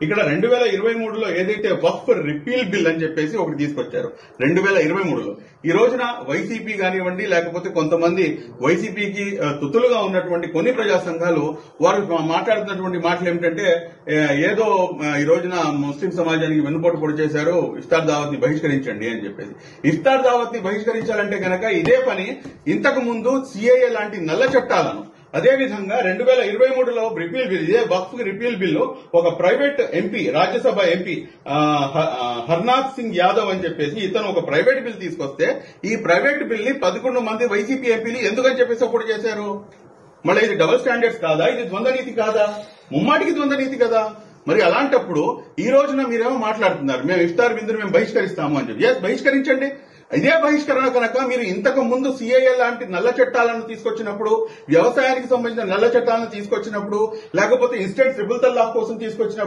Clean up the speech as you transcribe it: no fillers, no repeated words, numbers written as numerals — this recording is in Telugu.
ఇక్కడ 2023లో ఏదైతే వక్ఫ్ రిపీల్ బిల్ అని చెప్పేసి ఒకటి తీసుకొచ్చారు 2023లో. ఈ రోజున వైసీపీ కానివ్వండి, లేకపోతే కొంతమంది వైసీపీకి తుతులుగా ఉన్నటువంటి కొన్ని ప్రజా సంఘాలు వారు మాట్లాడుతున్నటువంటి మాటలు ఏమిటంటే, ఏదో ఈ రోజున ముస్లిం సమాజానికి వెన్నుపోటు పొడి చేశారు, ఇఫ్తార్ దావత్ ని బహిష్కరించండి అని చెప్పేసి. ఇఫ్తార్ దావత్ ని బహిష్కరించాలంటే కనుక ఇదే పని ఇంతకు ముందు సిఏఏ లాంటి నల్ల చట్టాలను, అదేవిధంగా 2023లో రిపీల్ బిల్, ఇదే వక్ఫ్ రిపీల్ బిల్లు ఒక private MP, Rajya Sabha MP Harnath Singh Yadav అని చెప్పేసి ఇతను ఒక ప్రైవేట్ బిల్ తీసుకొస్తే, ఈ ప్రైవేట్ బిల్ ని 11 మంది వైసీపీ ఎంపీలు ఎందుకని చెప్పేసి సపోర్ట్ చేశారు? మళ్ళీ ఇది డబుల్ స్టాండర్డ్స్ కాదా? ఇది ద్వంద్వ నీతి కాదా? ముమ్మాటికి ద్వంద్వ నీతి కదా. మరి అలాంటప్పుడు ఈ రోజున మీరేమో మాట్లాడుతున్నారు, మేము ఇఫ్తార్ విందును మేము బహిష్కరిస్తాము అని చెప్పి. బహిష్కరించండి. ఇదే బహిష్కరణ కనుక మీరు ఇంతకు ముందు సిఏఏ లాంటి నల్ల చట్టాలను తీసుకొచ్చినప్పుడు, వ్యవసాయానికి సంబంధించిన నల్ల చట్టాలను తీసుకొచ్చినప్పుడు, లేకపోతే ఇన్స్టెంట్ ట్రిపుల్ తలాక్ కోసం తీసుకొచ్చినప్పుడు